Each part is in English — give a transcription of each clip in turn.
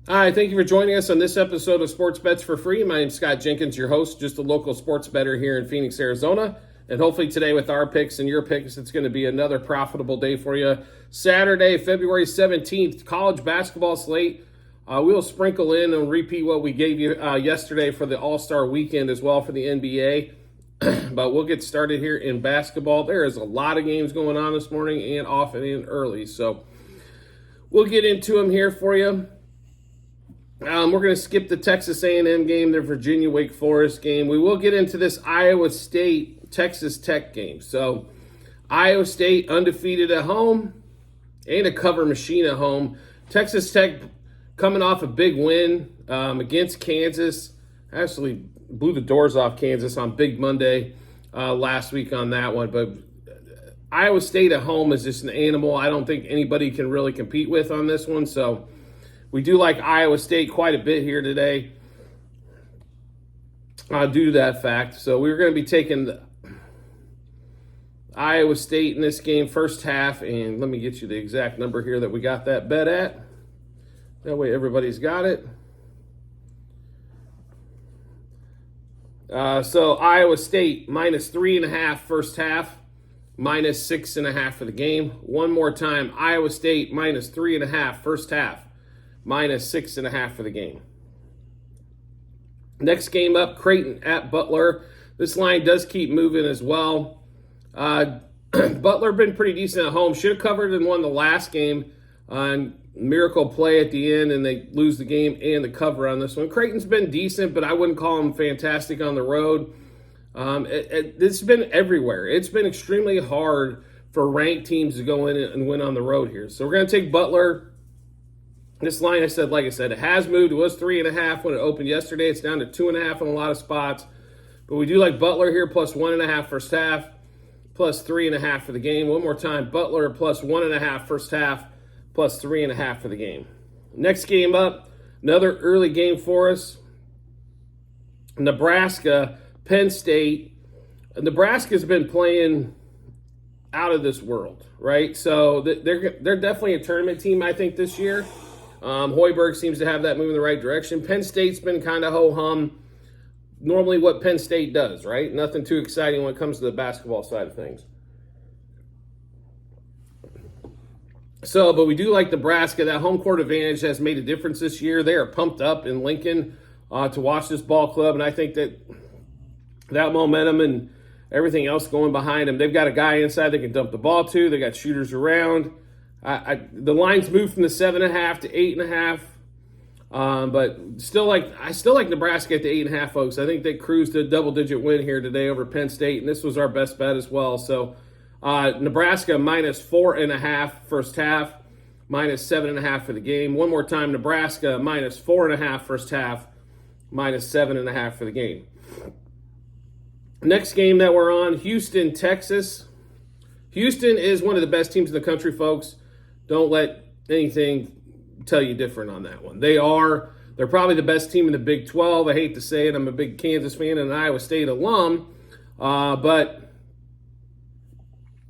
Hi, thank you for joining us on this episode of Sports Bets for Free. My name is Scott Jenkins, your host, just a local sports bettor here in Phoenix, Arizona. And hopefully today with our picks and your picks, it's going to be another profitable day for you. Saturday, February 17th, college basketball slate. We'll sprinkle in and repeat what we gave you yesterday for the All-Star weekend as well for the NBA. But we'll get started here in basketball. There is a lot of games going on this morning and often and early. So we'll get into them here for you. We're going to skip the Texas A&M game, the Virginia Wake Forest game. We will get into this Iowa State Texas Tech game. So Iowa State undefeated at home and a cover machine at home. Texas Tech coming off a big win against Kansas. Actually blew the doors off Kansas on Big Monday last week on that one. But Iowa State at home is just an animal I don't think anybody can really compete with on this one. So we do like Iowa State quite a bit here today due to that fact. So we're going to be taking Iowa State in this game first half. And let me get you the exact number here that we got that bet at. That way everybody's got it. So Iowa State minus 3.5 first half, minus 6.5 for the game. One more time, Iowa State minus 3.5 first half, minus 6.5 for the game. Next game up, Creighton at Butler. This line does keep moving as well. Butler been pretty decent at home. Should have covered and won the last game on miracle play at the end, and they lose the game and the cover on this one. Creighton's been decent, but I wouldn't call them fantastic on the road. It's been everywhere. It's been extremely hard for ranked teams to go in and win on the road here. So we're going to take Butler. This line, like I said, it has moved. It was 3.5 when it opened yesterday. It's down to 2.5 in a lot of spots. But we do like Butler here, plus 1.5 first half, plus 3.5 for the game. One more time, Butler plus 1.5 first half, plus 3.5 for the game. Next game up, another early game for us. Nebraska, Penn State. Nebraska's been playing out of this world, right? So they're definitely a tournament team, I think, this year. Hoiberg seems to have that move in the right direction. Penn State's been kind of ho-hum. Normally what Penn State does, right? Nothing too exciting when it comes to the basketball side of things. So, but we do like Nebraska. That home court advantage has made a difference this year. They are pumped up in Lincoln to watch this ball club, and I think that momentum and everything else going behind them. They've got a guy inside they can dump the ball to. They got shooters around. The lines moved from the 7.5 to 8.5, but I still like Nebraska at the 8.5, folks. I think they cruised a double-digit win here today over Penn State, and this was our best bet as well. So Nebraska minus 4.5 first half, minus 7.5 for the game. One more time, Nebraska minus 4.5 first half, minus 7.5 for the game. Next game that we're on, Houston, Texas. Houston is one of the best teams in the country, folks. Don't let anything tell you different on that one. They're probably the best team in the Big 12. I hate to say it. I'm a big Kansas fan and an Iowa State alum, but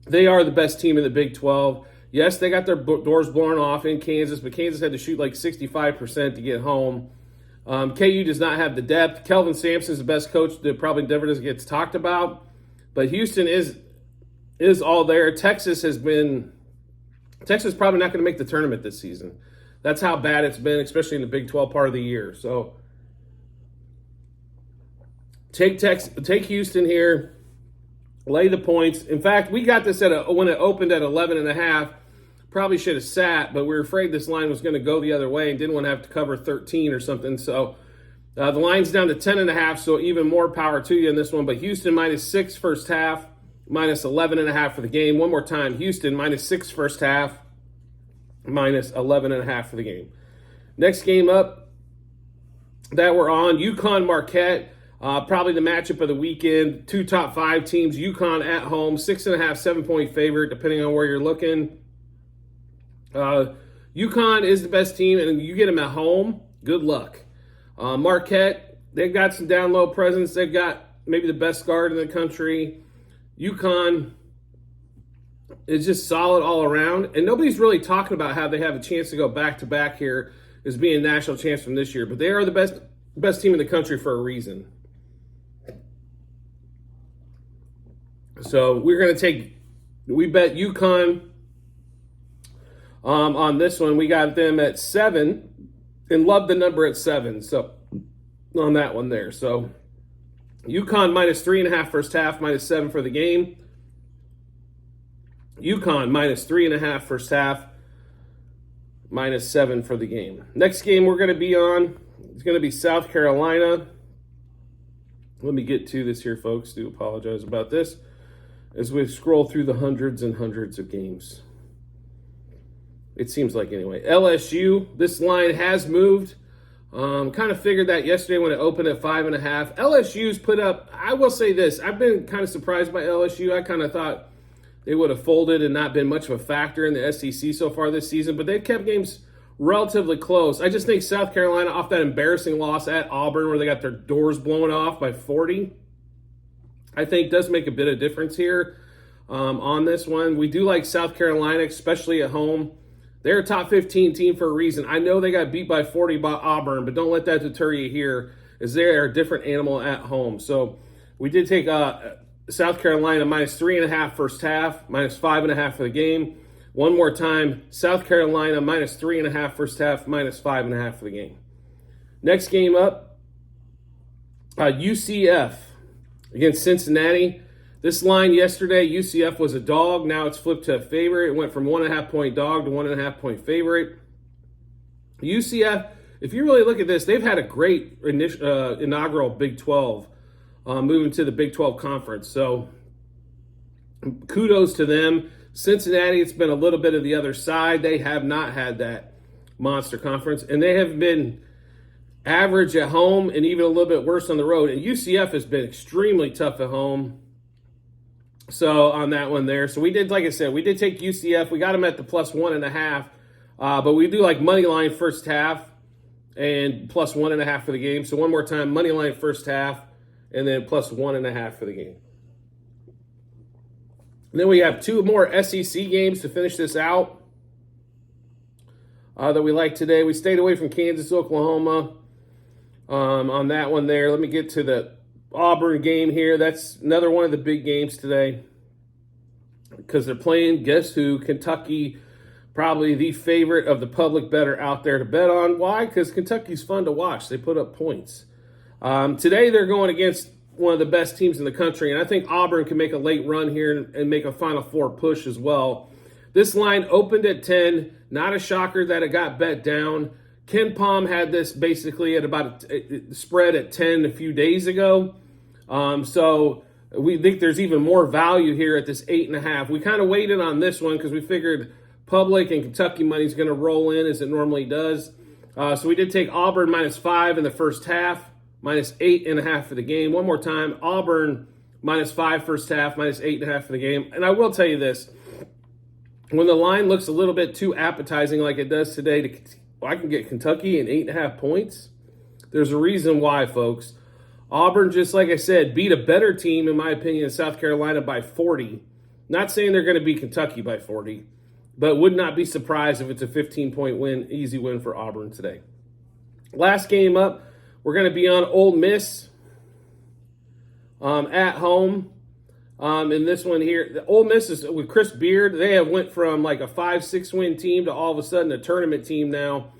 they are the best team in the Big 12. Yes, they got their doors blown off in Kansas, but Kansas had to shoot like 65% to get home. KU does not have the depth. Kelvin Sampson is the best coach that probably never does gets talked about, but Houston is all there. Texas probably not going to make the tournament this season. That's how bad it's been, especially in the Big 12 part of the year. So take Houston here, lay the points. In fact, we got this when it opened at 11.5. Probably should have sat, but we were afraid this line was going to go the other way and didn't want to have to cover 13 or something. So the line's down to 10.5, so even more power to you in this one. But Houston minus 6 first half, minus 11.5 for the game. One more time, Houston minus 6 first half, minus 11.5 for the game. Next game up that we're on, UConn Marquette. Probably the matchup of the weekend. Two top 5 teams. UConn at home, 6.5, 7-point favorite, depending on where you're looking. UConn is the best team, and you get them at home, good luck. Marquette, they've got some down low presence. They've got maybe the best guard in the country. UConn is just solid all around, and nobody's really talking about how they have a chance to go back-to-back here as being national champs from this year, but they are the best team in the country for a reason. So we're going to we bet UConn on this one. We got them at 7 and love the number at 7. So on that one there. So UConn minus 3.5 first half, minus 7 for the game. UConn minus 3.5 first half, minus 7 for the game. Next game we're going to be on is going to be South Carolina. Let me get to this here, folks. Do apologize about this as we scroll through the hundreds and hundreds of games. It seems like anyway. LSU, this line has moved. Kind of figured that yesterday when it opened at 5.5. LSU's put up, I will say this, I've been kind of surprised by LSU. I kind of thought they would have folded and not been much of a factor in the SEC so far this season, but they've kept games relatively close. I just think South Carolina, off that embarrassing loss at Auburn where they got their doors blown off by 40, I think does make a bit of difference here on this one. We do like South Carolina, especially at home. They're a top 15 team for a reason. I know they got beat by 40 by Auburn, but don't let that deter you here, as they are a different animal at home. So we did take South Carolina minus 3.5 first half, minus 5.5 for the game. One more time, South Carolina minus 3.5 first half, minus 5.5 for the game. Next game up, UCF against Cincinnati. This line yesterday, UCF was a dog. Now it's flipped to a favorite. It went from 1.5 point dog to 1.5 point favorite. UCF, if you really look at this, they've had a great inaugural Big 12, moving to the Big 12 conference. So kudos to them. Cincinnati, it's been a little bit of the other side. They have not had that monster conference, and they have been average at home and even a little bit worse on the road. And UCF has been extremely tough at home. So on that one there. So we did, like I said, we did take UCF. We got them at the plus 1.5. But we do like money line first half and plus 1.5 for the game. So one more time, money line first half and then plus 1.5 for the game. And then we have 2 more SEC games to finish this out that we like today. We stayed away from Kansas, Oklahoma on that one there. Let me get to the Auburn game here. That's another one of the big games today because they're playing, guess who? Kentucky, probably the favorite of the public better out there to bet on. Why? Because Kentucky's fun to watch. They put up points. Today they're going against one of the best teams in the country, and I think Auburn can make a late run here and make a Final Four push as well. This line opened at 10. Not a shocker that it got bet down. Ken Pom had this basically at about a spread at 10 a few days ago. So we think there's even more value here at this 8.5. We kind of waited on this one because we figured public and Kentucky money is going to roll in as it normally does. So we did take Auburn minus 5 in the first half, minus 8.5 for the game. One more time, Auburn minus 5 first half, minus 8.5 for the game. And I will tell you this, when the line looks a little bit too appetizing like it does today, I can get Kentucky in 8.5 points. There's a reason why, folks. Auburn, just like I said, beat a better team, in my opinion, in South Carolina by 40. Not saying they're going to beat Kentucky by 40, but would not be surprised if it's a 15-point win, easy win for Auburn today. Last game up, we're going to be on Ole Miss at home. In this one here, the Ole Miss is with Chris Beard. They have went from like a 5-6 win team to all of a sudden a tournament team now,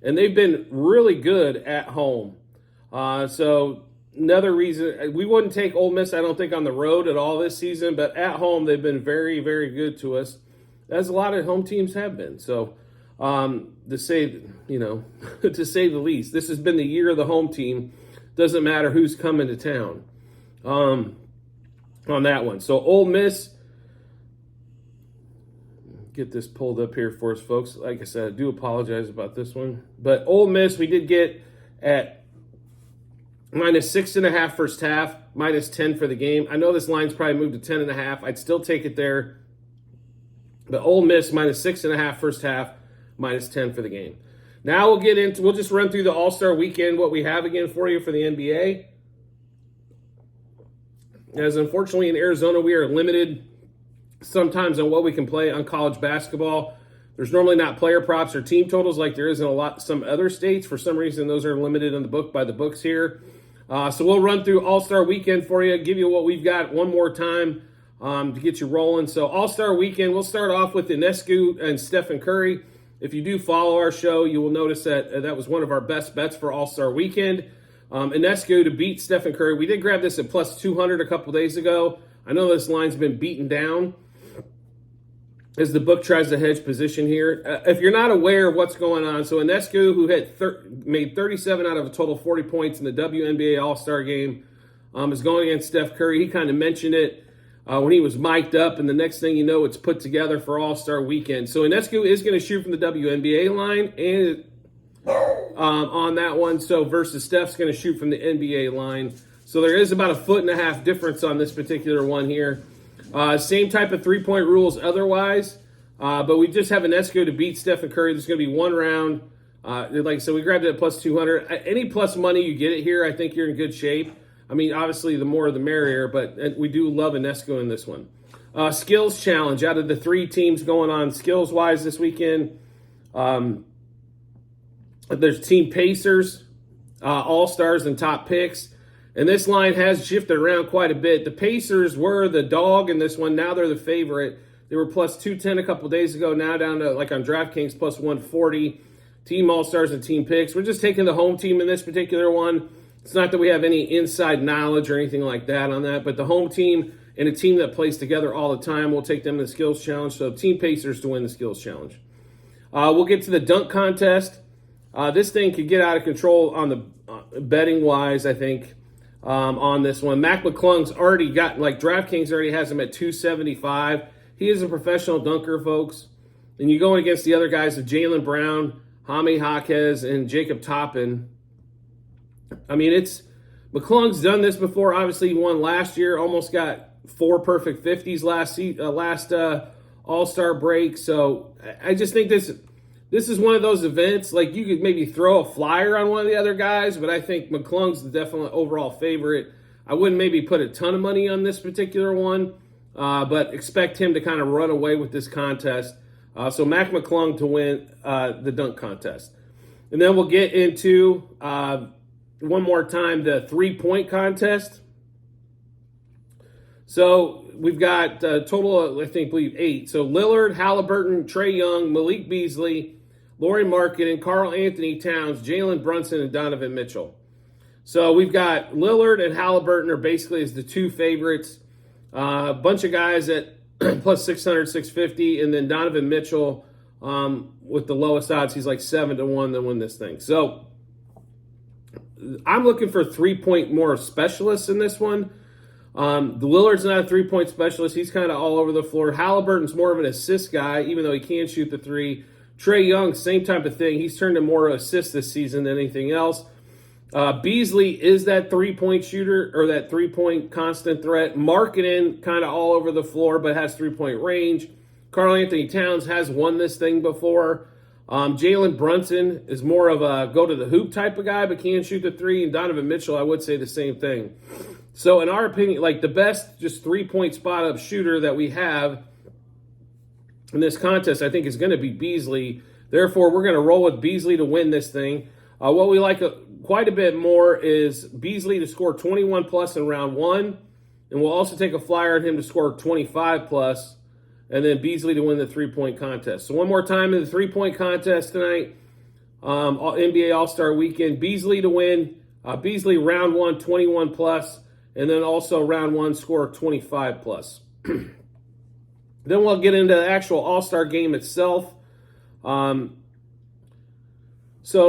and they've been really good at home. So another reason we wouldn't take Ole Miss, I don't think, on the road at all this season, but at home they've been very, very good to us, as a lot of home teams have been. So to say, to say the least, this has been the year of the home team. Doesn't matter who's coming to town. On that one. So Ole Miss, get this pulled up here for us, folks. Like I said, I do apologize about this one. But Ole Miss, we did get at minus 6.5 first half, minus 10 for the game. I know this line's probably moved to 10.5. I'd still take it there. But Ole Miss, minus 6.5 first half, minus 10 for the game. Now we'll just run through the All-Star weekend, what we have again for you for the NBA. As unfortunately in Arizona, we are limited sometimes on what we can play on college basketball. There's normally not player props or team totals like there is in some other states. For some reason, those are limited in the book by the books here. So we'll run through All-Star Weekend for you, give you what we've got one more time to get you rolling. So All-Star Weekend, we'll start off with Ionescu and Stephen Curry. If you do follow our show, you will notice that that was one of our best bets for All-Star Weekend. Ionescu to beat Stephen Curry. We did grab this at plus 200 a couple days ago. I know this line's been beaten down as the book tries to hedge position here. If you're not aware of what's going on, so Ionescu, who made 37 out of a total 40 points in the WNBA All-Star game, is going against Steph Curry. He kind of mentioned it when he was mic'd up, and the next thing you know, it's put together for All-Star Weekend. So Ionescu is going to shoot from the WNBA line and on that one, so versus Steph's going to shoot from the NBA line. So there is about a 1.5 foot difference on this particular one here. Same type of three-point rules otherwise, but we just have Ionescu to beat Stephen Curry. There's going to be one round. Like I said, we grabbed it at plus 200. Any plus money you get it here, I think you're in good shape. I mean, obviously, the more the merrier, but we do love Ionescu in this one. Skills challenge. Out of the 3 teams going on skills-wise this weekend, there's Team Pacers, All-Stars, and Top Picks. And this line has shifted around quite a bit. The Pacers were the dog in this one. Now they're the favorite. They were plus 210 a couple days ago. Now down to, like on DraftKings, plus 140. Team All-Stars and Team Picks. We're just taking the home team in this particular one. It's not that we have any inside knowledge or anything like that on that. But the home team and a team that plays together all the time, we'll take them in the Skills Challenge. So Team Pacers to win the Skills Challenge. We'll get to the dunk contest. This thing could get out of control on the betting-wise, I think. On this one, Mac McClung's already got, like DraftKings already has him at 275. He is a professional dunker, folks. And you're going against the other guys of Jaylen Brown, Jaime Jaquez, and Jacob Toppin. I mean, McClung's done this before. Obviously, he won last year. Almost got 4 perfect 50s last All-Star break. So I just think this is one of those events, like you could maybe throw a flyer on one of the other guys, but I think McClung's the definite overall favorite. I wouldn't maybe put a ton of money on this particular one, but expect him to kind of run away with this contest. So Mac McClung to win the dunk contest. And then we'll get into, one more time, the three-point contest. So we've got a total of, believe 8. So Lillard, Halliburton, Trae Young, Malik Beasley, Lauri Markkanen, Karl Anthony Towns, Jalen Brunson, and Donovan Mitchell. So we've got Lillard and Halliburton are basically as the 2 favorites. A bunch of guys at plus 600, 650, and then Donovan Mitchell with the lowest odds. He's like 7-1 to win this thing. So I'm looking for 3-point more specialists in this one. The Lillard's not a 3-point specialist. He's kind of all over the floor. Halliburton's more of an assist guy, even though he can shoot the 3. Trae Young, same type of thing. He's turned to more assists this season than anything else. Beasley is that 3-point shooter or that 3-point constant threat. Markkanen kind of all over the floor but has 3-point range. Karl Anthony Towns has won this thing before. Jalen Brunson is more of a go-to-the-hoop type of guy but can shoot the 3. And Donovan Mitchell, I would say the same thing. So in our opinion, like the best just 3-point spot-up shooter that we have in this contest, I think, is going to be Beasley. Therefore, we're going to roll with Beasley to win this thing. What we like quite a bit more is Beasley to score 21-plus in round 1. And we'll also take a flyer on him to score 25-plus. And then Beasley to win the 3-point contest. So one more time in the 3-point contest tonight, NBA All-Star Weekend. Beasley to win. Beasley round 1, 21-plus. And then also round 1, score 25-plus. Then we'll get into the actual All-Star game itself. So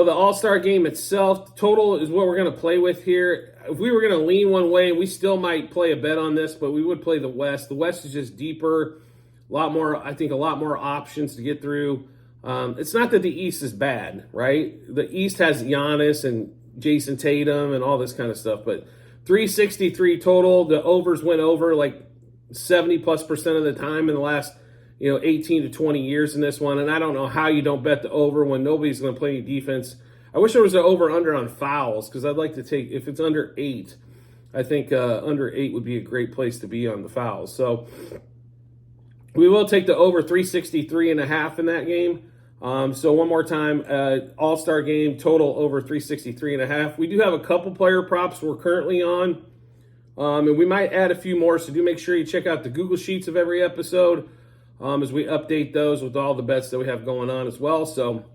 the All-Star game itself, total is what we're going to play with here. If we were going to lean one way, we still might play a bet on this, but we would play the West. The West is just deeper, a lot more options to get through. It's not that the East is bad, right? The East has Giannis and Jason Tatum and all this kind of stuff, but 363 total. The overs went over like 70+% of the time in the last 18 to 20 years in this one. And I don't know how you don't bet the over when nobody's going to play any defense. I wish there was an over-under on fouls because I'd like to take, if it's under 8, I think under 8 would be a great place to be on the fouls. So We will take the over 363.5 in that game. So one more time, All-Star game, total over 363.5. We do have a couple player props we're currently on, and we might add a few more, so do make sure you check out the Google Sheets of every episode as we update those with all the bets that we have going on as well. So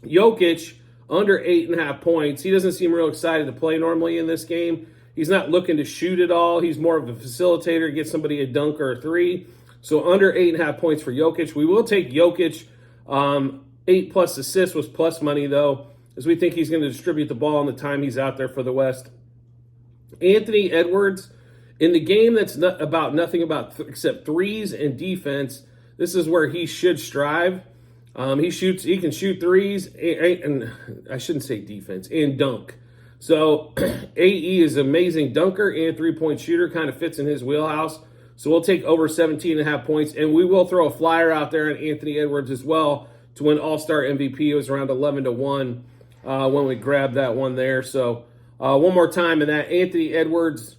Jokic, under 8.5 points. He doesn't seem real excited to play normally in this game. He's not looking to shoot at all. He's more of a facilitator, get somebody a dunk or a three. So under 8.5 points for Jokic. We will take Jokic. 8+ assists was plus money, though, as we think he's going to distribute the ball in the time he's out there for the West. Anthony Edwards, in the game that's not about nothing about except threes and defense, this is where he should strive. He can shoot threes, and I shouldn't say defense, and dunk. So AE is an amazing dunker and three-point shooter, kind of fits in his wheelhouse. So we'll take over 17.5 points, and we will throw a flyer out there on Anthony Edwards as well to win All-Star MVP. It was around 11-1 when we grabbed that one there. So one more time in that, Anthony Edwards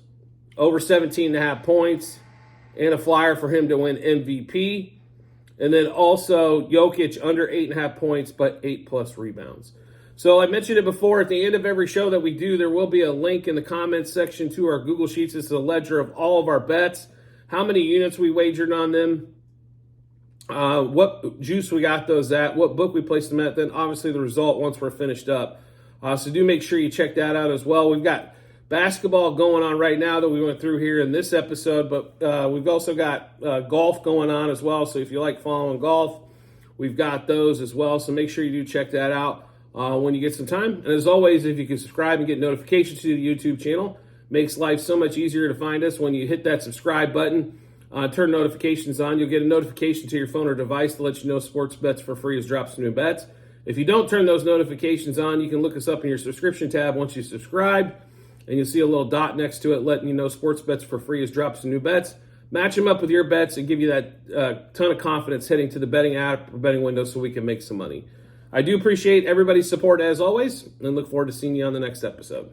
over 17.5 points and a flyer for him to win MVP. And then also Jokic under 8.5 points, but 8+ rebounds. So I mentioned it before, at the end of every show that we do, there will be a link in the comments section to our Google Sheets. It's a ledger of all of our bets, how many units we wagered on them, what juice we got those at, what book we placed them at, then obviously the result once we're finished up. So do make sure you check that out as well. We've got basketball going on right now that we went through here in this episode, but we've also got golf going on as well. So if you like following golf, we've got those as well. So make sure you do check that out when you get some time. And as always, if you can subscribe and get notifications to the YouTube channel, makes life so much easier to find us. When you hit that subscribe button, turn notifications on, you'll get a notification to your phone or device to let you know Sports Bets for Free has dropped some new bets. If you don't turn those notifications on, you can look us up in your subscription tab once you subscribe, and you'll see a little dot next to it letting you know Sports Bets for Free has dropped some new bets. Match them up with your bets and give you that ton of confidence heading to the betting app or betting window so we can make some money. I do appreciate everybody's support as always, and look forward to seeing you on the next episode.